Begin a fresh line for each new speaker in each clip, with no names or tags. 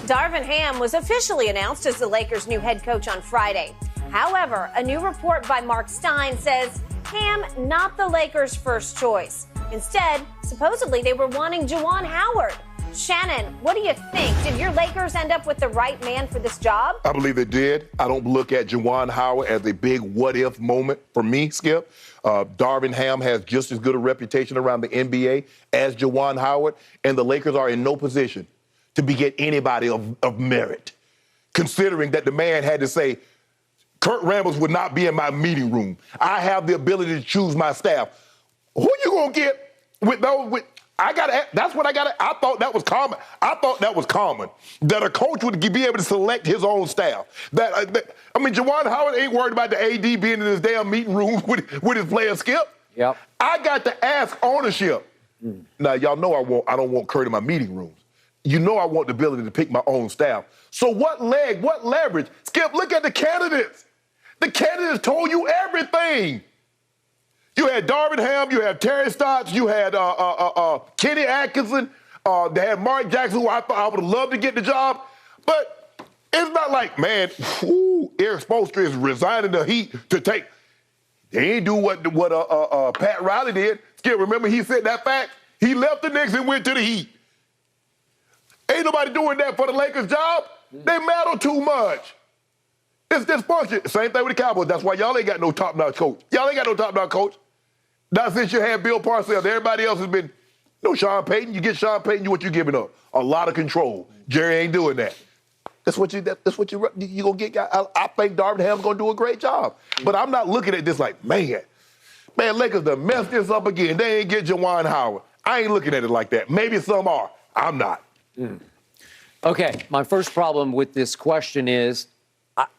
Darvin Ham was officially announced as the Lakers' new head coach on Friday. However, a new report by Mark Stein says Ham not the Lakers' first choice. Instead, supposedly they were wanting Juwan Howard. Shannon, what do you think? Did your Lakers end up with the right man for this job?
I believe they did. I don't look at Juwan Howard as a big what-if moment for me, Skip. Darvin Ham has just as good a reputation around the NBA as Juwan Howard, and the Lakers are in no position to get anybody of merit, considering that the man had to say, Kurt Rambis would not be in my meeting room. I have the ability to choose my staff. Who you gonna get with those? That's what I got. I thought that was common. That a coach would be able to select his own staff. Juwan Howard ain't worried about the AD being in his damn meeting room with his player Skip.
Yep.
I got to ask ownership. Now y'all know I don't want Kurt in my meeting rooms. You know I want the ability to pick my own staff. So what leverage? Skip, look at the candidates. The candidates told you everything. You had Darvin Ham, you had Terry Stotts, you had Kenny Atkinson, they had Mark Jackson, who I thought I would have loved to get the job. But it's not like, man, Eric Spoelstra is resigning the Heat to take. They ain't do what Pat Riley did. Skip, remember he said that fact? He left the Knicks and went to the Heat. Ain't nobody doing that for the Lakers' job. They meddle too much. It's dysfunction. Same thing with the Cowboys. That's why y'all ain't got no top-notch coach. Not since you had Bill Parcells. Everybody else has been, Sean Payton. You get Sean Payton, what you giving up? A lot of control. Jerry ain't doing that. That's what you gonna get. I think Darvin Ham's gonna do a great job. But I'm not looking at this like, man, Lakers done messed this up again. They ain't get Juwan Howard. I ain't looking at it like that. Maybe some are. I'm not.
Okay, my first problem with this question is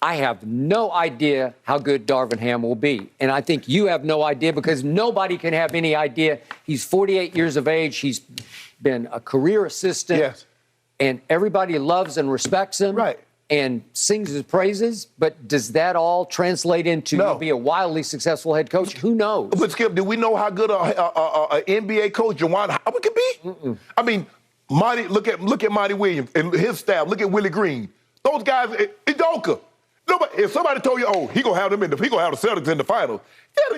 I have no idea how good Darvin Ham will be. And I think you have no idea because nobody can have any idea. He's 48 years of age. He's been a career assistant.
Yes.
And everybody loves and respects him.
Right.
And sings his praises. But does that all translate into be a wildly successful head coach? Who knows?
But Skip, do we know how good an NBA coach Juwan Howard can be? I mean, look at Monty Williams and his staff. Look at Willie Green. Those guys, Idoka. If somebody told you, he gonna have the Celtics in the finals,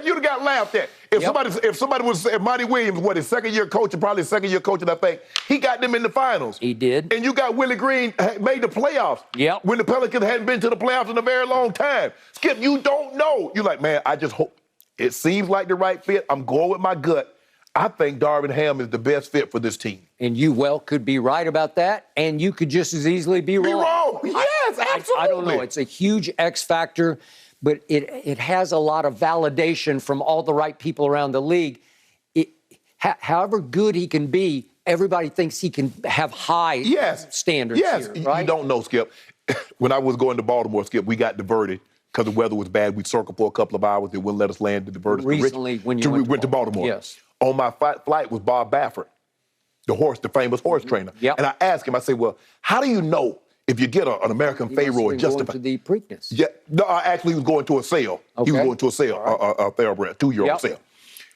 you'd have got laughed at. If somebody was Monty Williams, his second-year coach, and I think, he got them in the finals.
He did.
And you got Willie Green made the playoffs.
Yep.
When the Pelicans hadn't been to the playoffs in a very long time. Skip, you don't know. You're like, man, I just hope. It seems like the right fit. I'm going with my gut. I think Darvin Ham is the best fit for this team.
And you could be right about that, and you could just as easily be wrong.
Yes, absolutely.
I don't know. It's a huge X factor, but it has a lot of validation from all the right people around the league. However good he can be, everybody thinks he can have high standards here, right?
You don't know, Skip. When I was going to Baltimore, Skip, we got diverted because the weather was bad. We circled for a couple of hours. They wouldn't let us land. They diverted
recently when you
went to Baltimore.
Yes.
On my flight was Bob Baffert, the famous horse trainer.
Yep.
And I asked him, I said, well, how do you know if you get an American Pharaoh or
going to the Preakness?
Yeah, no, actually he was going to a sale.
Okay.
He was going to a sale, a thoroughbred, 2-year-old sale.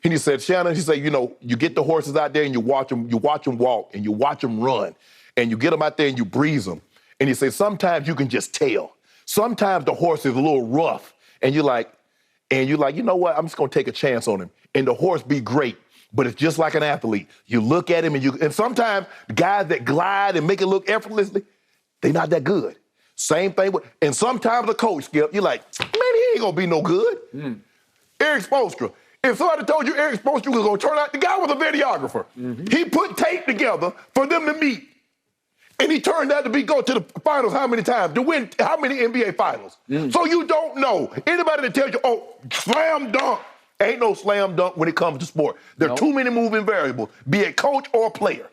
And he said, Shannon, he said, you get the horses out there and you watch them walk and you watch them run. And you get them out there and you breeze them. And he said, sometimes you can just tell. Sometimes the horse is a little rough. And you're like, you know what? I'm just going to take a chance on him. And the horse be great. But it's just like an athlete. You look at him and sometimes the guys that glide and make it look effortlessly, they're not that good. Same thing and sometimes a coach, Skip, you're like, man, he ain't gonna be no good. Eric Spoelstra. If somebody told you Eric Spoelstra was gonna turn out, the guy was a videographer. He put tape together for them to meet. And he turned out to go to the finals how many times? To win how many NBA finals? So you don't know. Anybody that tells you, slam dunk. Ain't no slam dunk when it comes to sport. There are too many moving variables, be it coach or player.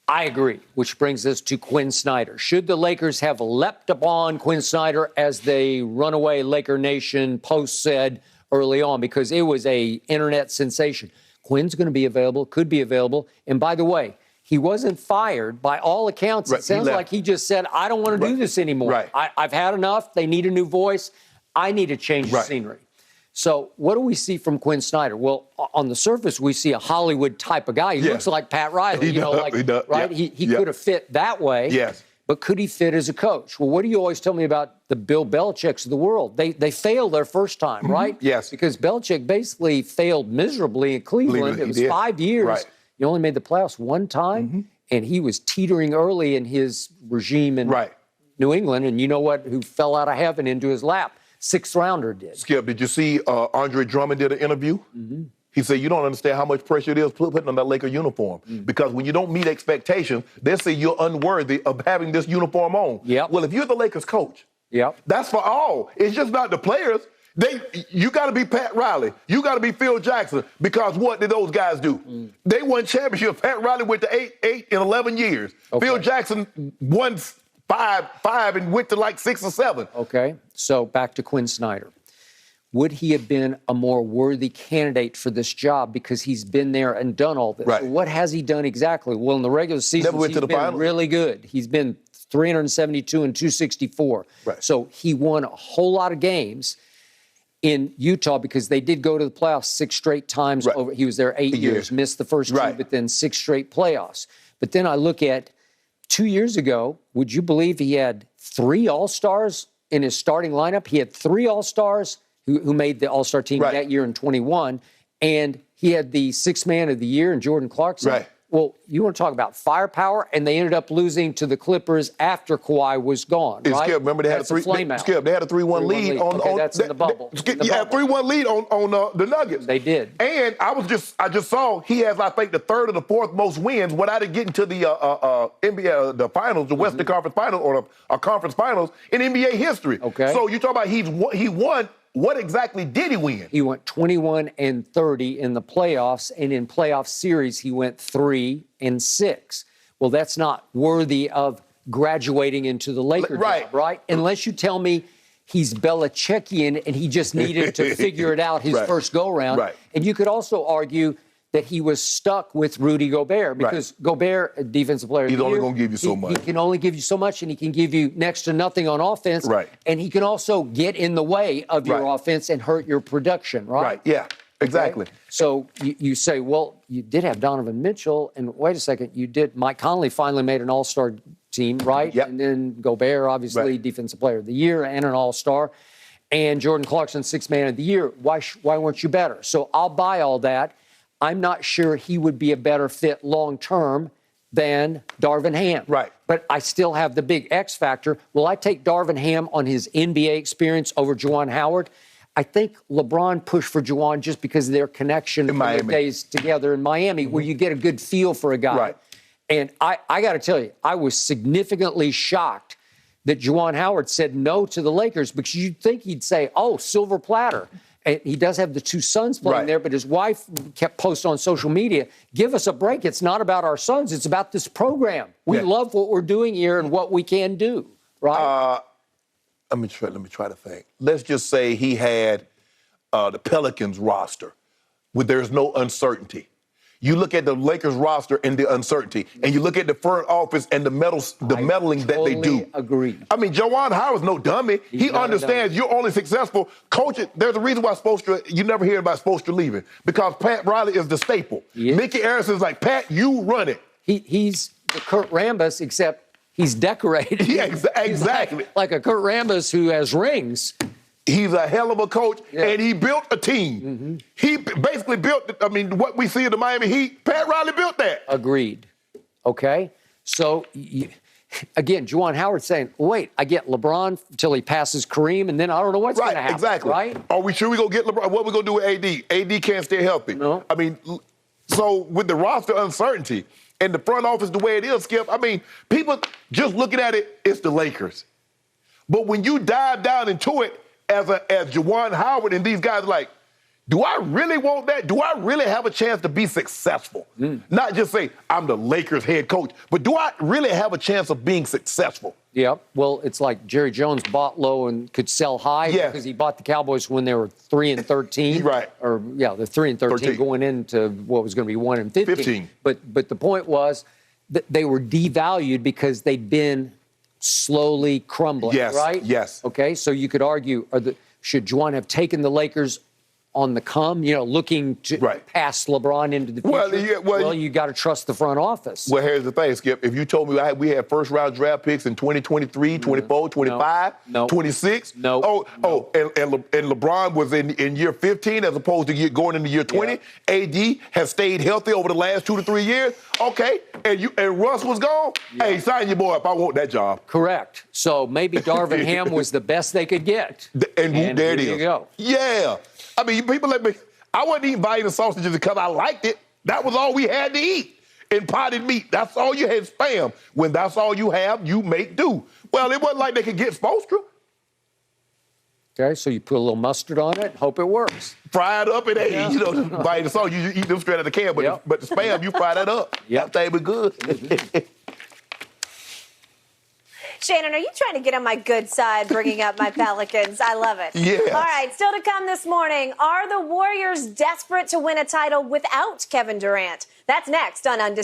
I agree, which brings us to Quinn Snyder. Should the Lakers have leapt upon Quinn Snyder as the runaway Laker Nation post said early on, because it was a internet sensation? Quinn's going to be available, could be available. And by the way, he wasn't fired. By all accounts, it sounds like he just said, I don't want to do this anymore. I've had enough. They need a new voice. I need to change the scenery. So what do we see from Quinn Snyder? Well, on the surface, we see a Hollywood type of guy. He looks like Pat Riley.
He does.
right?
Yeah.
He could have fit that way.
Yes.
but could he fit as a coach? Well, what do you always tell me about the Bill Belichick's of the world? They failed their first time, right?
Yes.
Because Belichick basically failed miserably in Cleveland. It was 5 years.
Right.
You only made the playoffs one time, and he was teetering early in his regime in New England. And you know what? Who fell out of heaven into his lap? Sixth rounder did.
Skip, did you see Andre Drummond did an interview? He said, you don't understand how much pressure it is putting on that Laker uniform. Because when you don't meet expectations, they say you're unworthy of having this uniform on.
Yep.
Well, if you're the Lakers coach, that's for all. It's just not the players. You got to be Pat Riley. You got to be Phil Jackson. Because what did those guys do? They won championships. Pat Riley went to 8 in 11 years.
Okay.
Phil Jackson won five and went to like 6 or 7.
Okay, so back to Quinn Snyder. Would he have been a more worthy candidate for this job because he's been there and done all this?
Right.
So what has he done exactly? Well, in the regular season, he's been finals. Really good. He's been 372 and 264.
Right.
So he won a whole lot of games in Utah because they did go to the playoffs 6 straight times.
Right.
He was there 8 years, missed the first 2, but then 6 straight playoffs. But then I look at 2 years ago, would you believe he had 3 All-Stars in his starting lineup? He had 3 All-Stars who made the All-Star team that year in 21, and he had the 6th man of the year in Jordan Clarkson.
Right.
Well, you want to talk about firepower, and they ended up losing to the Clippers after Kawhi was gone, right?
Skip, remember they had a 3-1 lead on
that's in the bubble.
You had a 3-1 lead on the Nuggets.
They did.
And I just saw he has, I think, the 3rd or the 4th most wins without it getting to the NBA the finals, the Western Conference Finals or a conference finals in NBA history.
Okay.
So you talk about he won. What exactly did he win?
He went 21 and 30 in the playoffs, and in playoff series, he went 3 and 6. Well, that's not worthy of graduating into the Lakers, right? Unless you tell me he's Belichickian and he just needed to figure it out his first go-round. Right. And you could also argue that he was stuck with Rudy Gobert because Gobert, a defensive player,
he's only going to give you so much.
He can only give you so much, and he can give you next to nothing on offense. Right. And he can also get in the way of your offense and hurt your production, right?
Right, yeah, exactly.
Okay? So you say, well, you did have Donovan Mitchell, and wait a second, you did. Mike Conley finally made an all-star team, right?
Yep.
And then Gobert, obviously, defensive player of the year and an all-star. And Jordan Clarkson, 6th man of the year. Why weren't you better? So I'll buy all that. I'm not sure he would be a better fit long-term than Darvin Ham. Right. But I still have the big X factor. Will I take Darvin Ham on his NBA experience over Juwan Howard? I think LeBron pushed for Juwan just because of their connection from their days together in Miami, where you get a good feel for a guy. Right. And I got to tell you, I was significantly shocked that Juwan Howard said no to the Lakers because you'd think he'd say, oh, silver platter. And he does have the 2 sons playing there, but his wife kept posting on social media, give us a break. It's not about our sons. It's about this program. We love what we're doing here and what we can do, right?
Let me try to think. Let's just say he had the Pelicans roster where there's no uncertainty. You look at the Lakers roster and the uncertainty, and you look at the front office and the meddling that they do.
Agree.
I mean, Juwan Howard's no dummy. He understands you're only successful coaching. There's a reason why you never hear about Spoelstra leaving, because Pat Riley is the staple. Mickey Aronson's like, Pat, you run it.
He's the Kurt Rambis, except he's decorated.
Yeah, exactly.
Like a Kurt Rambis who has rings.
He's a hell of a coach, and he built a team. He basically built, what we see in the Miami Heat, Pat Riley built that.
Agreed. Okay? So, again, Juwan Howard saying, wait, I get LeBron until he passes Kareem, and then I don't know what's going to happen.
Exactly.
Right?
Are we sure we're going to get LeBron? What are we going to do with AD? AD can't stay healthy.
No.
So with the roster uncertainty and the front office the way it is, Skip, people just looking at it, it's the Lakers. But when you dive down into it, as Juwan Howard and these guys are like, do I really want that? Do I really have a chance to be successful? Not just say, I'm the Lakers head coach, but do I really have a chance of being successful?
Yeah, well, it's like Jerry Jones bought low and could sell high because he bought the Cowboys when they were 3-13.
Right.
Or, they're 3-13 going into what was going to be 1-15. But the point was that they were devalued because they'd been slowly crumbling, right?
Yes.
Okay, so you could argue, should Juwan have taken the Lakers on the come, looking to pass LeBron into the future. Well, you got to trust the front office.
Well, here's the thing, Skip. If you told me we had first-round draft picks in 2023, 24, 25, 26. And LeBron was in year 15 as opposed to going into year 20. AD has stayed healthy over the last 2 to 3 years. Okay, and Russ was gone. Hey, sign your boy up. I want that job.
Correct. So maybe Darvin Ham was the best they could get.
And there it is.
You go.
Yeah. I mean, people let me. I wasn't eating Viking sausages because I liked it. That was all we had to eat. And potted meat. That's all you had, Spam. When that's all you have, you make do. Well, it wasn't like they could get Spoelstra.
Okay, so you put a little mustard on it, hope it works.
Fry it up and Viking sauce, you eat them straight out of the can, but the Spam, you fry that up. That thing was good.
Shannon, are you trying to get on my good side, bringing up my Pelicans? I love it.
Yeah.
All right, still to come this morning. Are the Warriors desperate to win a title without Kevin Durant? That's next on Undisputed.